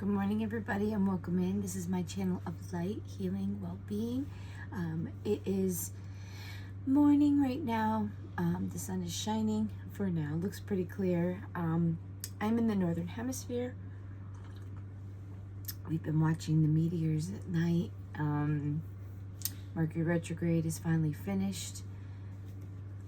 Good morning, everybody, and welcome in. This is my channel of light, healing, well-being. It is morning right now. The sun is shining for now. Looks pretty clear. I'm in the northern hemisphere. We've been watching the meteors at night. Mercury retrograde is finally finished.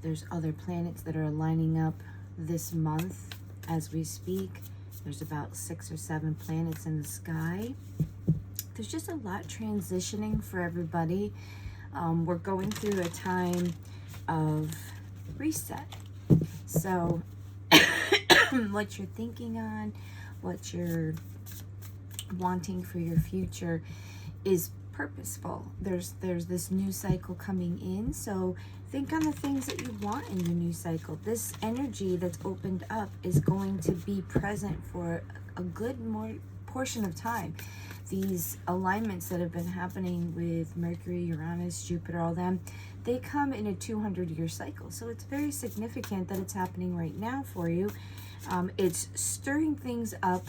There's other planets that are lining up this month as we speak. There's about 6 or 7 planets in the sky. There's just a lot transitioning for everybody. We're going through a time of reset. So what you're thinking on, what you're wanting for your future is purposeful. There's this new cycle coming in, so think on the things that you want in your new cycle. This energy that's opened up is going to be present for a good portion of time. These alignments that have been happening with Mercury, Uranus, Jupiter, all them, they come in a 200-year cycle. So it's very significant that it's happening right now for you. It's stirring things up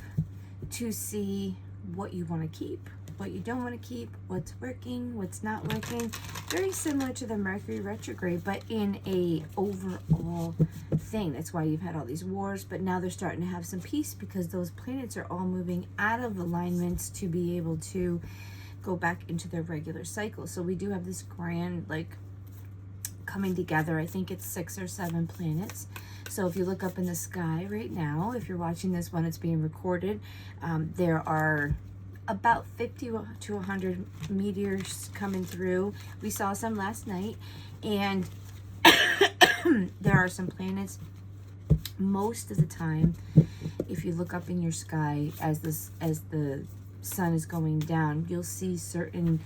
to see what you want to keep, what you don't want to keep, what's working, what's not working. Very similar to the Mercury retrograde, but in a overall thing. That's why you've had all these wars, but now they're starting to have some peace because those planets are all moving out of alignments to be able to go back into their regular cycle. So we do have this grand, coming together. I think it's 6 or 7 planets. So if you look up in the sky right now, if you're watching this when it's being recorded, there are about 50 to 100 meteors coming through. We saw some last night, and there are some planets. Most of the time, if you look up in your sky as the sun is going down, you'll see certain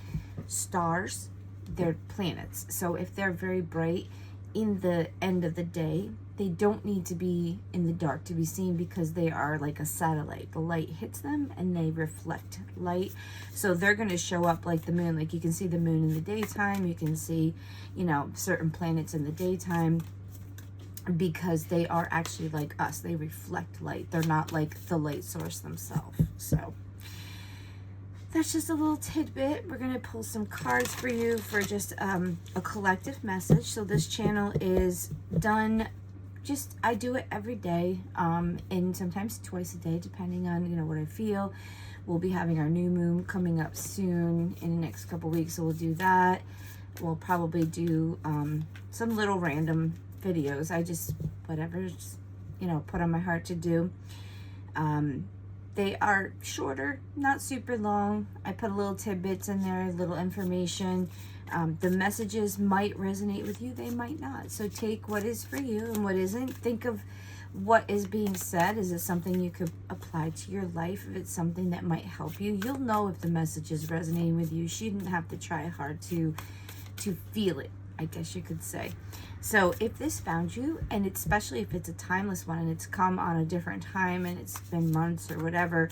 stars. They're planets. So if they're very bright in the end of the day, they don't need to be in the dark to be seen because they are like a satellite. The light hits them and they reflect light. So they're going to show up like the moon. Like you can see the moon in the daytime. You can see, certain planets in the daytime because they are actually like us. They reflect light. They're not like the light source themselves. So that's just a little tidbit. We're going to pull some cards for you for just a collective message. So this channel is done. I do it every day, and sometimes twice a day, depending on, what I feel. We'll be having our new moon coming up soon in the next couple weeks, so we'll do that. We'll probably do some little random videos. Whatever's, put on my heart to do. They are shorter, not super long. I put a little tidbits in there, a little information. The messages might resonate with you, they might not. So take what is for you and what isn't. Think of what is being said. Is it something you could apply to your life? If it's something that might help you, you'll know if the message is resonating with you. You shouldn't have to try hard to feel it, I guess you could say. So if this found you, and especially if it's a timeless one and it's come on a different time and it's been months or whatever,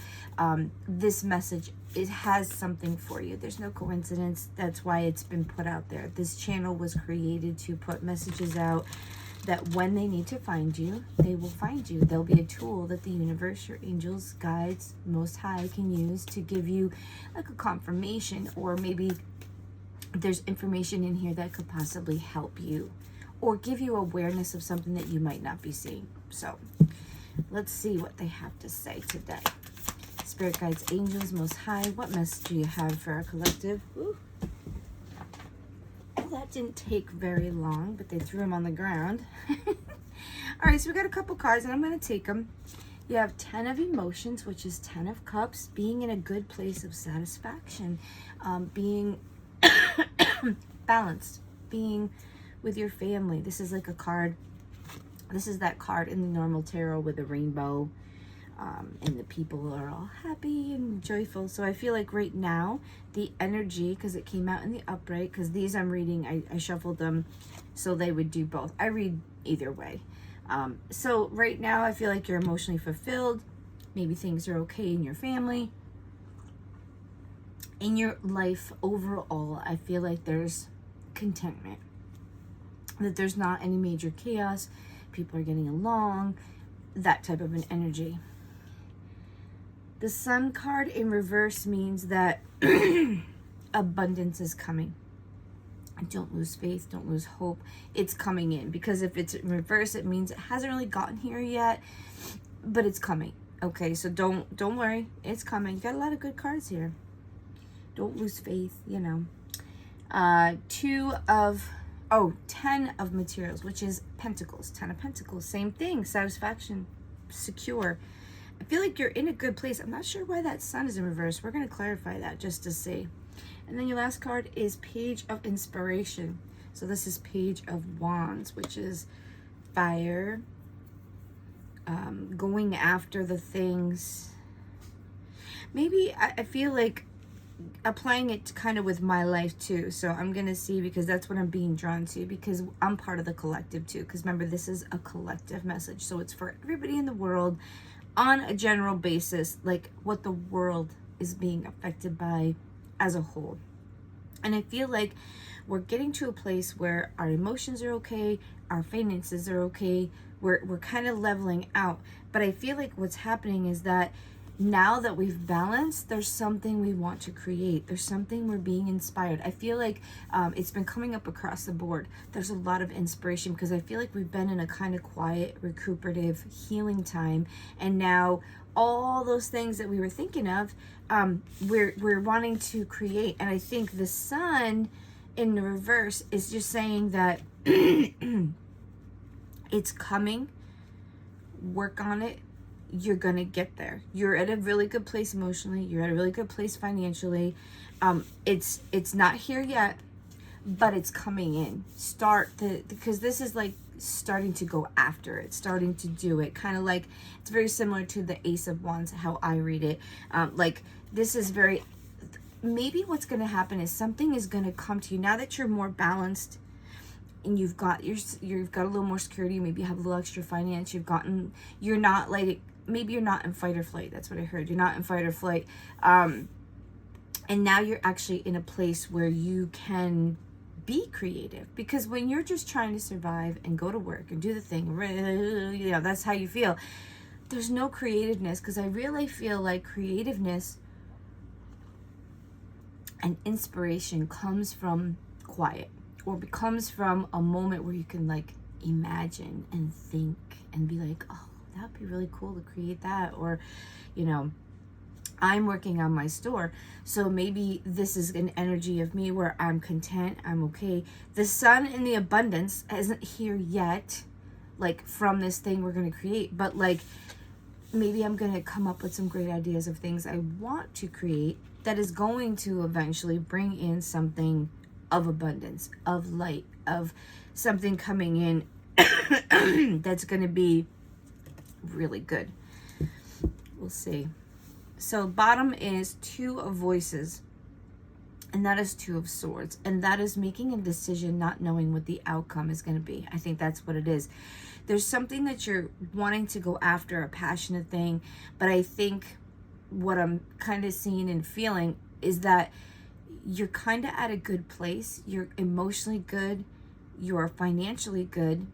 this message, it has something for you. There's no coincidence. That's why it's been put out there. This channel was created to put messages out that when they need to find you, they will find you. There'll be a tool that the universe, your angels, guides, Most High can use to give you like a confirmation, or maybe there's information in here that could possibly help you or give you awareness of something that you might not be seeing. So let's see what they have to say today. Spirit guides, angels, Most High, what message do you have for our collective? Ooh. Well, that didn't take very long, but they threw them on the ground. All right, so we got a couple cards, and I'm going to take them. You have 10 of emotions, which is 10 of cups, being in a good place of satisfaction, being balanced, being with your family. This is like a card. This is that card in the normal tarot with a rainbow, and the people are all happy and joyful. So I feel like right now the energy, because it came out in the upright, because these I'm reading, I shuffled them so they would do both. I read either way. So right now I feel like you're emotionally fulfilled. Maybe things are okay in your family. In your life overall, I feel like there's contentment, that there's not any major chaos, people are getting along, that type of an energy. The Sun card in reverse means that abundance is coming. Don't lose faith, don't lose hope. It's coming in, because if it's in reverse, it means it hasn't really gotten here yet, but it's coming. Okay, so don't worry, it's coming. You got a lot of good cards here. Don't lose faith, you know. 10 of materials, which is Pentacles. 10 of Pentacles, same thing, satisfaction, secure. I feel like you're in a good place. I'm not sure why that Sun is in reverse. We're going to clarify that just to see. And then your last card is Page of Inspiration. So this is Page of Wands, which is fire, going after the things. Maybe I feel like applying it kind of with my life too. So I'm going to see, because that's what I'm being drawn to, because I'm part of the collective too. Because remember, this is a collective message. So it's for everybody in the world on a general basis, like what the world is being affected by as a whole. And I feel like we're getting to a place where our emotions are okay, our finances are okay, we're kind of leveling out. But I feel like what's happening is that now that we've balanced, there's something we want to create. There's something we're being inspired. I feel like it's been coming up across the board. There's a lot of inspiration, because I feel like we've been in a kind of quiet, recuperative, healing time. And now all those things that we were thinking of, we're wanting to create. And I think the Sun in the reverse is just saying that it's coming. Work on it. You're gonna get there. You're at a really good place emotionally. You're at a really good place financially. It's not here yet, but it's coming in. Because this is like starting to go after it, starting to do it. Kind of like, it's very similar to the Ace of Wands, how I read it. Like, this is very, maybe what's gonna happen is something is gonna come to you now that you're more balanced, and you've got a little more security, maybe you have a little extra finance, you're not like, maybe you're not in fight or flight. That's what I heard. You're not in fight or flight. And now you're actually in a place where you can be creative. Because when you're just trying to survive and go to work and do the thing, you know, that's how you feel. There's no creativeness, because I really feel like creativeness and inspiration comes from quiet, or becomes from a moment where you can like imagine and think and be like, oh, that'd be really cool to create that. Or, you know, I'm working on my store, so maybe this is an energy of me where I'm content, I'm okay. The Sun in the abundance isn't here yet, like from this thing we're going to create, but like maybe I'm going to come up with some great ideas of things I want to create that is going to eventually bring in something of abundance, of light, of something coming in that's going to be really good. We'll see. So bottom is Two of Voices, and that is Two of Swords, and that is making a decision, not knowing what the outcome is going to be. I think that's what it is. There's something that you're wanting to go after, a passionate thing, but I think what I'm kind of seeing and feeling is that you're kind of at a good place. You're emotionally good, you're financially good,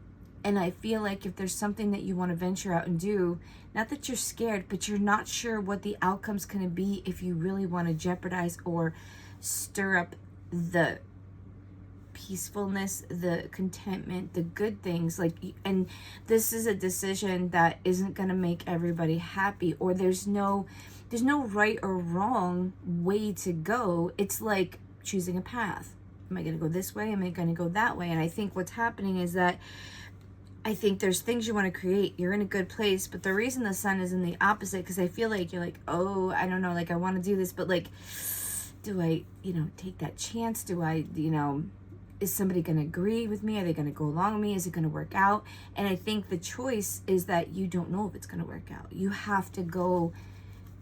and I feel like if there's something that you want to venture out and do, not that you're scared, but you're not sure what the outcome's going to be, if you really want to jeopardize or stir up the peacefulness, the contentment, the good things, like, and this is a decision that isn't going to make everybody happy, or there's no right or wrong way to go. It's like choosing a path. Am I going to go this way? Am I going to go that way? And I think what's happening is that I think there's things you want to create. You're in a good place, but the reason the Sun is in the opposite, because I feel like you're like, oh, I don't know, like I want to do this, but like, do I, take that chance? Do I, is somebody going to agree with me? Are they going to go along with me? Is it going to work out? And I think the choice is that you don't know if it's going to work out. You have to go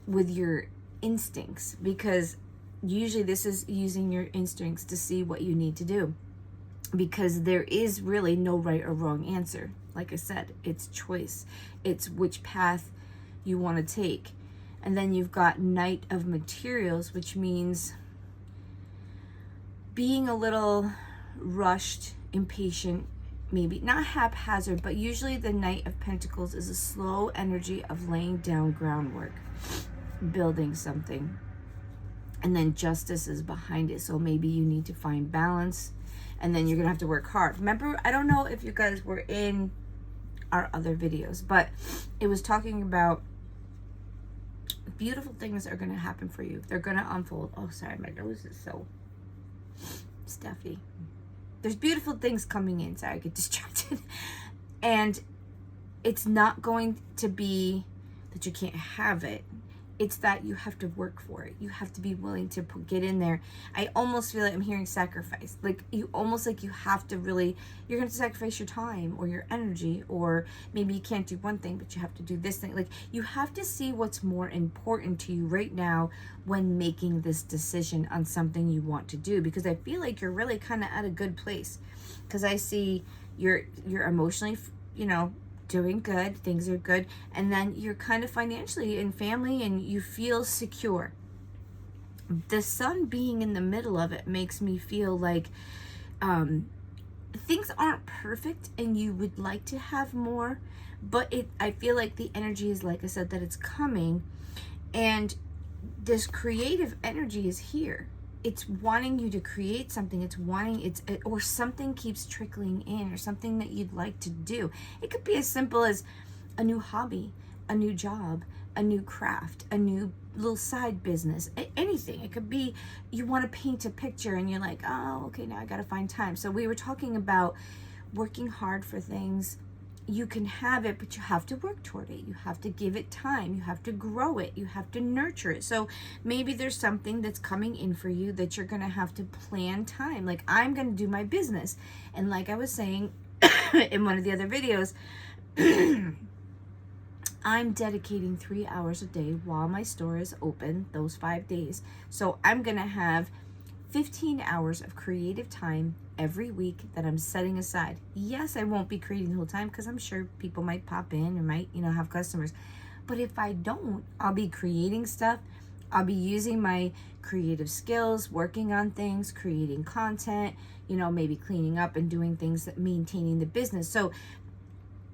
with your instincts, because usually this is using your instincts to see what you need to do, because there is really no right or wrong answer. Like I said, it's choice. It's which path you want to take. And then you've got Knight of Materials, which means being a little rushed, impatient, maybe not haphazard, but usually the Knight of Pentacles is a slow energy of laying down groundwork. building something. And then justice is behind it. So maybe you need to find balance, and then you're going to have to work hard. Remember, I don't know if you guys were in our other videos, but it was talking about beautiful things are going to happen for you. They're going to unfold. Oh, sorry, my nose is so stuffy. There's beautiful things coming in. Sorry, I get distracted. And it's not going to be that you can't have it. It's that you have to work for it. You have to be willing to get in there. I almost feel like I'm hearing sacrifice. Like you almost like you have to really, you're going to sacrifice your time or your energy, or maybe you can't do one thing, but you have to do this thing. Like you have to see what's more important to you right now when making this decision on something you want to do. Because I feel like you're really kind of at a good place. Because I see you're emotionally, you know, doing good, things are good, and then you're kind of financially and family, and you feel secure. The sun being in the middle of it makes me feel like things aren't perfect and you would like to have more, but I feel like the energy is, like I said, that it's coming, and this creative energy is here. It's wanting you to create something. It's wanting or something keeps trickling in, or something that you'd like to do. It could be as simple as a new hobby, a new job, a new craft, a new little side business, anything. It could be you want to paint a picture and you're like, oh, okay, now I got to find time. So we were talking about working hard for things. You can have it, but you have to work toward it. You have to give it time. You have to grow it. You have to nurture it. So maybe there's something that's coming in for you that you're going to have to plan time. Like I'm going to do my business. And like I was saying in one of the other videos, I'm dedicating 3 hours a day while my store is open, those 5 days. So I'm going to have 15 hours of creative time every week that I'm setting aside. Yes, I won't be creating the whole time because I'm sure people might pop in or might, you know, have customers. But if I don't, I'll be creating stuff. I'll be using my creative skills, working on things, creating content, you know, maybe cleaning up and doing things that maintaining the business. So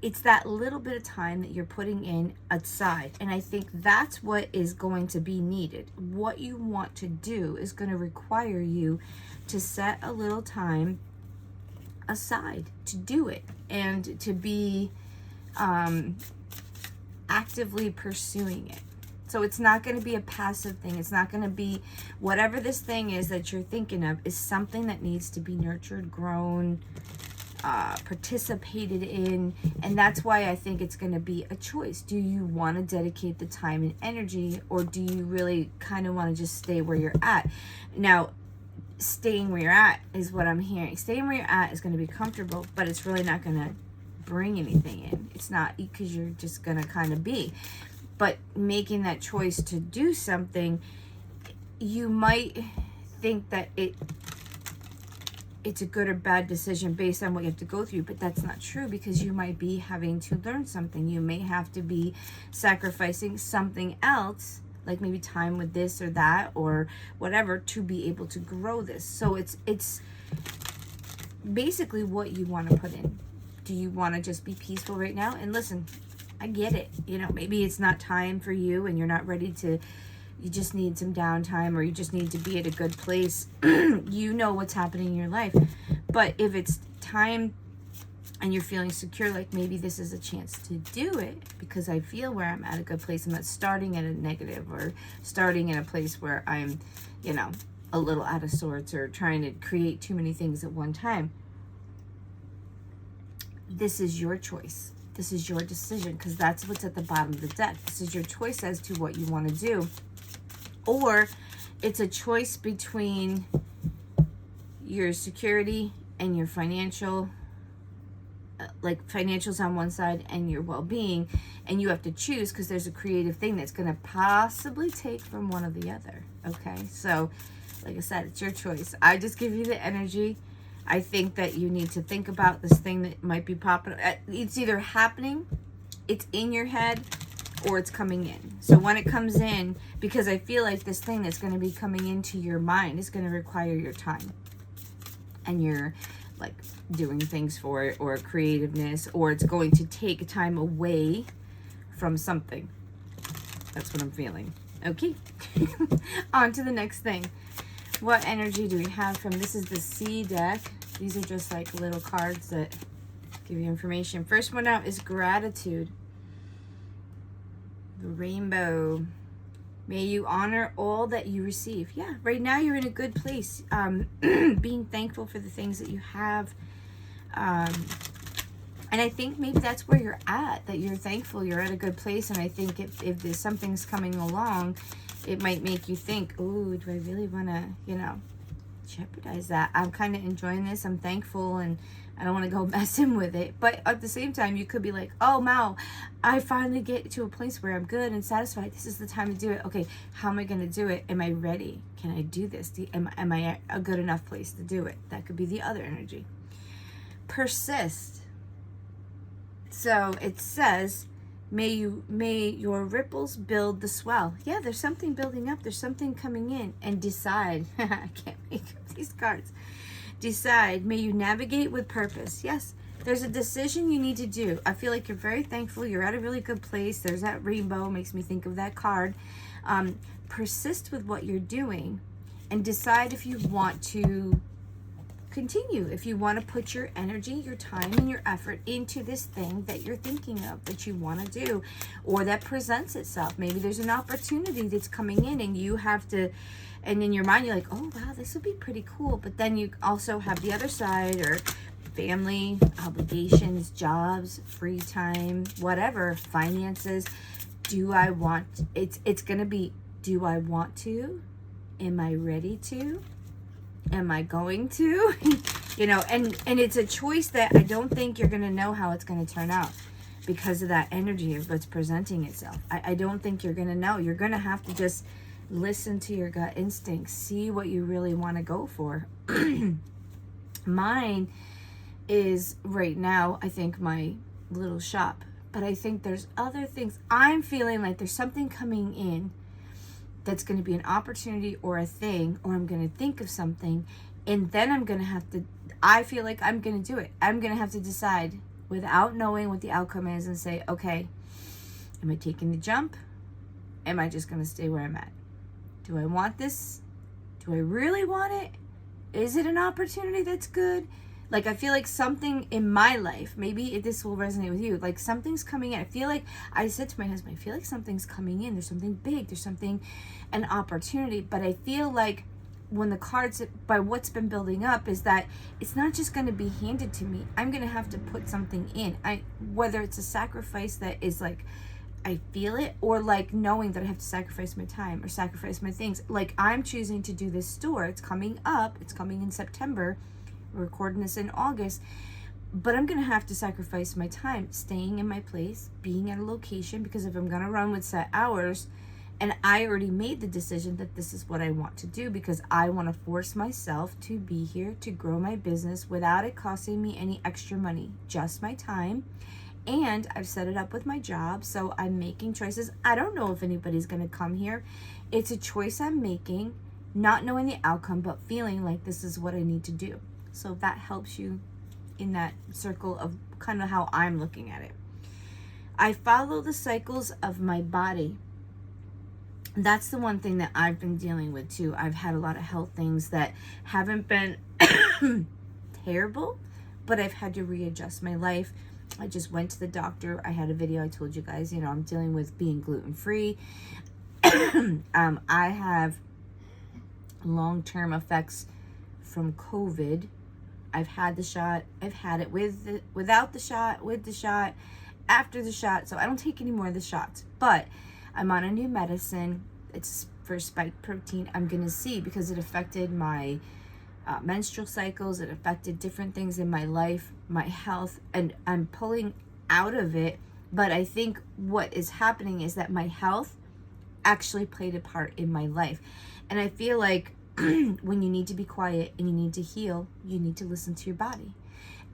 it's that little bit of time that you're putting in aside. And I think that's what is going to be needed. What you want to do is going to require you to set a little time aside to do it, and to be actively pursuing it. So it's not going to be a passive thing. It's not going to be whatever this thing is that you're thinking of is something that needs to be nurtured, grown, participated in. And that's why I think it's going to be a choice. Do you want to dedicate the time and energy, or do you really kind of want to just stay where you're at? Now, staying where you're at is what I'm hearing. Staying where you're at is going to be comfortable, but it's really not going to bring anything in. It's not, because you're just going to kind of be. But making that choice to do something, you might think that it's a good or bad decision based on what you have to go through, but that's not true, because you might be having to learn something. You may have to be sacrificing something else, like maybe time with this or that or whatever, to be able to grow this. So it's basically what you want to put in. Do you want to just be peaceful right now? And listen, I get it. You know, maybe it's not time for you and you're not ready to, you just need some downtime, or you just need to be at a good place. You know what's happening in your life. But if it's time and you're feeling secure, like maybe this is a chance to do it because I feel where I'm at a good place. I'm not starting at a negative or starting in a place where I'm, you know, a little out of sorts or trying to create too many things at one time. This is your choice. This is your decision, because that's what's at the bottom of the deck. This is your choice as to what you want to do. Or it's a choice between your security and your financial, like financials on one side and your well-being, and you have to choose, because there's a creative thing that's going to possibly take from one or the other. Okay, so like I said, it's your choice. I just give you the energy. I think that you need to think about this thing that might be popping. It's either happening, it's in your head, or it's coming in. So when it comes in, because I feel like this thing that's going to be coming into your mind is going to require your time, and you're like doing things for it, or creativeness, or it's going to take time away from something. That's what I'm feeling. Okay, on to the next thing. What energy do we have from, this is the C deck. These are just like little cards that give you information. First one out is gratitude. The rainbow. May you honor all that you receive. Yeah, right now you're in a good place. Being thankful for the things that you have. And I think maybe that's where you're at, that you're thankful, you're at a good place. And I think if there's something's coming along, it might make you think, oh, do I really want to, you know, jeopardize that? I'm kind of enjoying this. I'm thankful and I don't want to go messing with it. But at the same time, you could be like, oh, Mal, I finally get to a place where I'm good and satisfied. This is the time to do it. Okay, how am I going to do it? Am I ready? Can I do this? Am I a good enough place to do it? That could be the other energy. Persist. So it says, may your ripples build the swell. Yeah, there's something building up. There's something coming in. And decide. I can't make up these cards. Decide. May you navigate with purpose. Yes, there's a decision you need to do. I feel like you're very thankful. You're at a really good place. There's that rainbow. Makes me think of that card. Persist with what you're doing. And decide if you want to continue, if you want to put your energy, your time, and your effort into this thing that you're thinking of, that you want to do, or that presents itself. Maybe there's an opportunity that's coming in and you have to, and in your mind you're like, oh wow, this would be pretty cool. But then you also have the other side, or family, obligations, jobs, free time, whatever, finances. Do I want, it's going to be, do I want to? Am I ready to? Am I going to? You know, and it's a choice that I don't think you're going to know how it's going to turn out because of that energy of what's presenting itself. I don't think you're going to know. You're going to have to just listen to your gut instincts, see what you really want to go for. Mine is right now, I think, my little shop. But I think there's other things. I'm feeling like there's something coming in that's going to be an opportunity or a thing, or I'm going to think of something, and then I'm going to have to, I feel like I'm going to do it. I'm going to have to decide without knowing what the outcome is and say, okay, am I taking the jump? Am I just going to stay where I'm at? Do I want this? Do I really want it? Is it an opportunity that's good? Like, I feel like something in my life, maybe this will resonate with you, like something's coming in. I feel like, I said to my husband, I feel like something's coming in. There's something big. There's something, an opportunity. But I feel like when the cards, by what's been building up, is that it's not just going to be handed to me. I'm going to have to put something in. Whether it's a sacrifice that is like, I feel it, or like knowing that I have to sacrifice my time or sacrifice my things. Like, I'm choosing to do this store. It's coming up. It's coming in September. We're recording this in August, but I'm going to have to sacrifice my time staying in my place, being at a location, because if I'm going to run with set hours, and I already made the decision that this is what I want to do, because I want to force myself to be here to grow my business without it costing me any extra money, just my time. And I've set it up with my job, so I'm making choices. I don't know if anybody's going to come here. It's a choice I'm making, not knowing the outcome, but feeling like this is what I need to do. So that helps you in that circle of kind of how I'm looking at it. I follow the cycles of my body. That's the one thing that I've been dealing with too. I've had a lot of health things that haven't been terrible, but I've had to readjust my life. I just went to the doctor. I had a video, I told you guys, you know, I'm dealing with being gluten-free. I have long-term effects from COVID. I've had the shot. I've had it without the shot, with the shot, after the shot. So I don't take any more of the shots. But I'm on a new medicine. It's for spike protein. I'm going to see, because it affected my menstrual cycles. It affected different things in my life, my health. And I'm pulling out of it. But I think what is happening is that my health actually played a part in my life. And I feel like when you need to be quiet and you need to heal, you need to listen to your body.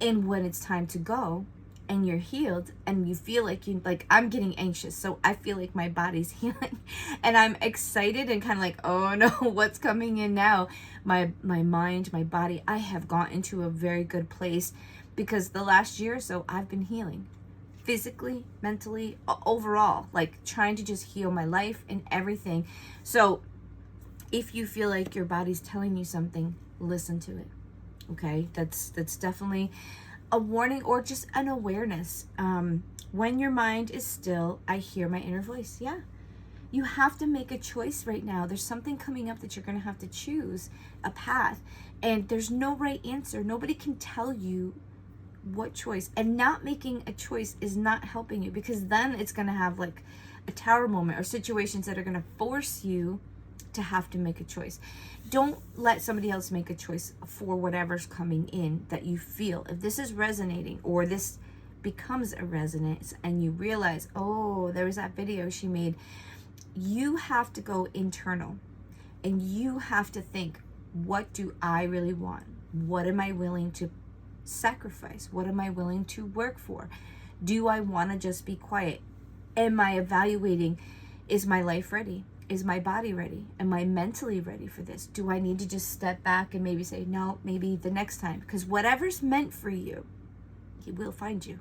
And when it's time to go and you're healed and you feel like I'm getting anxious, so I feel like my body's healing and I'm excited and kind of like, oh no, what's coming in now? My mind, my body, I have gone into a very good place because the last year or so I've been healing. physically, mentally, overall, like trying to just heal my life and everything. So if you feel like your body's telling you something, listen to it. Okay, that's definitely a warning or just an awareness. When your mind is still, I hear my inner voice. Yeah, you have to make a choice right now. There's something coming up that you're going to have to choose a path, and there's no right answer. Nobody can tell you what choice, and not making a choice is not helping you, because then it's going to have like a tower moment or situations that are going to force you to have to make a choice. Don't let somebody else make a choice for whatever's coming in that you feel. If this is resonating, or this becomes a resonance and you realize, oh, there was that video she made, you have to go internal and you have to think, what do I really want? What am I willing to sacrifice? What am I willing to work for? Do I want to just be quiet? Am I evaluating, is my life ready? Is my body ready? Am I mentally ready for this? Do I need to just step back and maybe say, no, maybe the next time? Because whatever's meant for you, it will find you.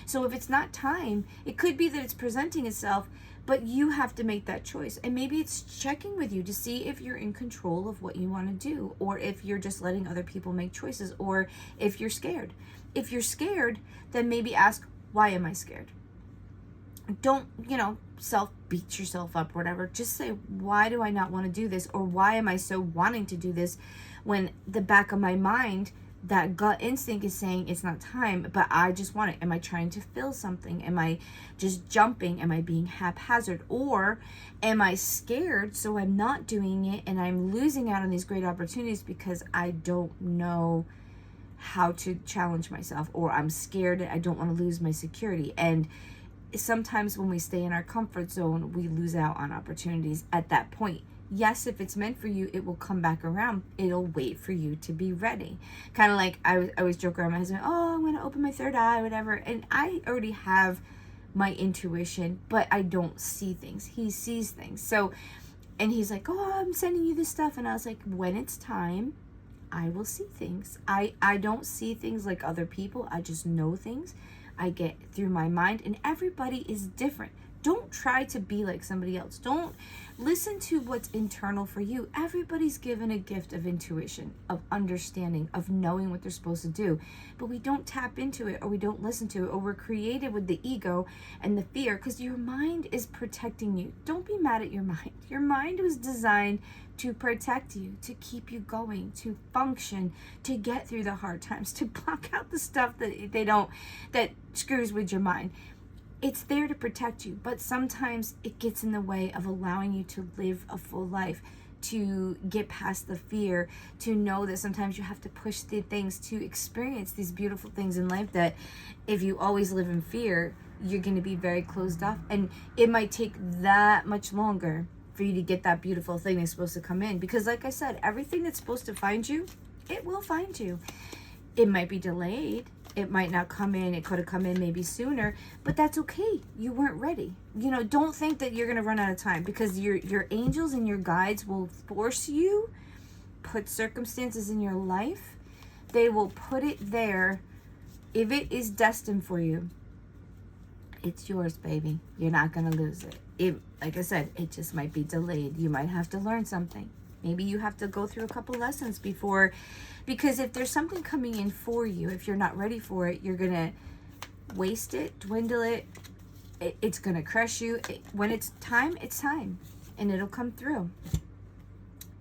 So if it's not time, it could be that it's presenting itself, but you have to make that choice. And maybe it's checking with you to see if you're in control of what you want to do, or if you're just letting other people make choices, or if you're scared. If you're scared, then maybe ask, why am I scared? Don't, beat yourself up or whatever. Just say, why do I not want to do this? Or why am I so wanting to do this, when the back of my mind, that gut instinct is saying it's not time, but I just want it. Am I trying to fill something? Am I just jumping? Am I being haphazard? Or am I scared, so I'm not doing it, and I'm losing out on these great opportunities because I don't know how to challenge myself, or I'm scared, I don't want to lose my security. And sometimes when we stay in our comfort zone, we lose out on opportunities at that point. Yes, if it's meant for you, it will come back around. It'll wait for you to be ready. Kind of like I always joke around my husband, oh, I'm going to open my third eye, whatever. And I already have my intuition, but I don't see things. He sees things. So, and he's like, oh, I'm sending you this stuff. And I was like, when it's time, I will see things. I don't see things like other people. I just know things. I get through my mind, and everybody is different. Don't try to be like somebody else. Don't listen to what's internal for you. Everybody's given a gift of intuition, of understanding, of knowing what they're supposed to do. But we don't tap into it, or we don't listen to it, or we're created with the ego and the fear, because your mind is protecting you. Don't be mad at your mind. Your mind was designed to protect you, to keep you going, to function, to get through the hard times, to block out the stuff that screws with your mind. It's there to protect you, but sometimes it gets in the way of allowing you to live a full life, to get past the fear, to know that sometimes you have to push the things to experience these beautiful things in life, that if you always live in fear, you're going to be very closed off, and it might take that much longer for you to get that beautiful thing that's supposed to come in. Because like I said, everything that's supposed to find you, it will find you. It might be delayed. It might not come in. It could have come in maybe sooner, but that's okay. You weren't ready. Don't think that you're going to run out of time, because your angels and your guides will force you, put circumstances in your life. They will put it there. If it is destined for you, it's yours, baby. You're not going to lose it. Like I said, it just might be delayed. You might have to learn something. Maybe you have to go through a couple lessons before, because if there's something coming in for you, if you're not ready for it, you're going to waste it, dwindle it. It's going to crush you. When it's time, and it'll come through.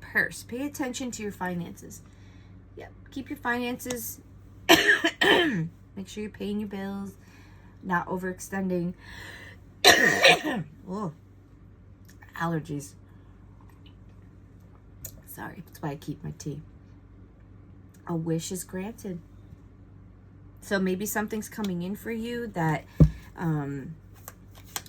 Purse. Pay attention to your finances. Yep. Keep your finances. Make sure you're paying your bills, not overextending. Oh, allergies. Sorry, that's why I keep my tea. A wish is granted. So maybe something's coming in for you that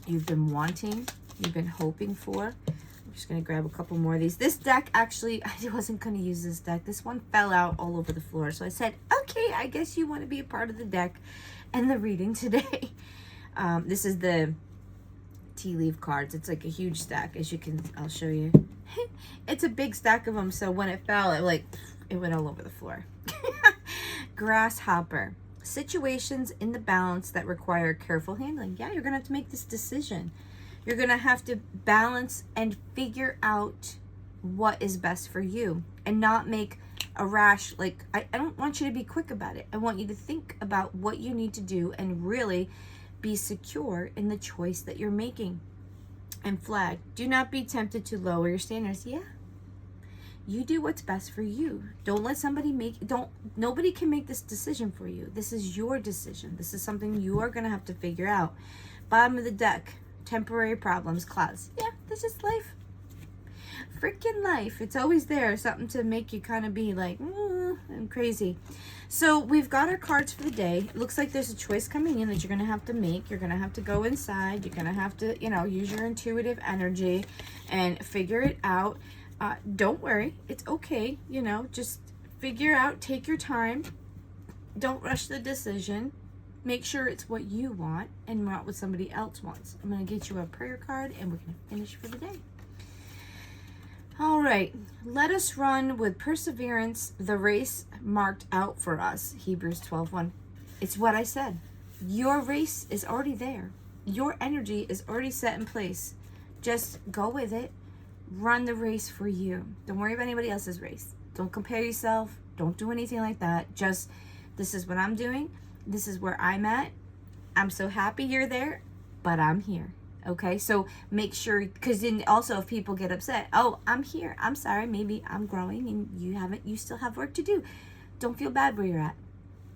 you've been wanting, you've been hoping for. I'm just going to grab a couple more of these. This deck, actually, I wasn't going to use this deck. This one fell out all over the floor. So I said, okay, I guess you want to be a part of the deck and the reading today. This is the tea leaf cards. It's like a huge stack, as you can, I'll show you. It's a big stack of them, so when it fell, it went all over the floor. Grasshopper. situations in the balance that require careful handling. Yeah, you're going to have to make this decision. You're going to have to balance and figure out what is best for you and not make a rash, like, I don't want you to be quick about it. I want you to think about what you need to do and really be secure in the choice that you're making. And flag, do not be tempted to lower your standards. Yeah, you do what's best for you. Don't let somebody nobody can make this decision for you. This is your decision. This is something you are going to have to figure out. Bottom of the deck, temporary problems, clouds. Yeah, this is life. Freaking life. It's always there. Something to make you kind of be like, I'm crazy. So we've got our cards for the day. It looks like there's a choice coming in that you're going to have to make. You're going to have to go inside. You're going to have to, use your intuitive energy and figure it out. Don't worry. It's okay. Just figure out, take your time. Don't rush the decision. Make sure it's what you want and not what somebody else wants. I'm going to get you a prayer card and we're going to finish for the day. All right, let us run with perseverance the race marked out for us. Hebrews 12:1. It's what I said. Your race is already there. Your energy is already set in place. Just go with it. Run the race for you. Don't worry about anybody else's race. Don't compare yourself. Don't do anything like that. Just, this is what I'm doing. This is where I'm at. I'm so happy you're there, but I'm here. Okay, so make sure, because then also if people get upset, oh, I'm here, I'm sorry, maybe I'm growing and you still have work to do. Don't feel bad where you're at.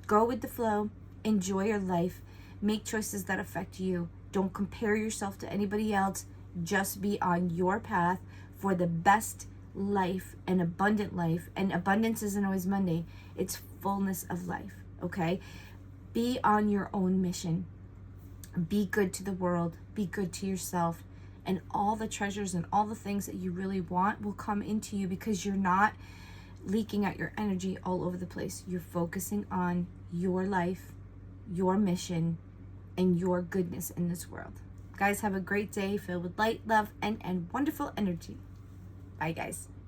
Go with the flow, enjoy your life, make choices that affect you. Don't compare yourself to anybody else. Just be on your path for the best life, an abundant life. And abundance isn't always Monday, it's fullness of life, okay? Be on your own mission. Be good to the world, be good to yourself, and all the treasures and all the things that you really want will come into you because you're not leaking out your energy all over the place. You're focusing on your life, your mission, and your goodness in this world. Guys, have a great day filled with light, love, and wonderful energy. Bye, guys.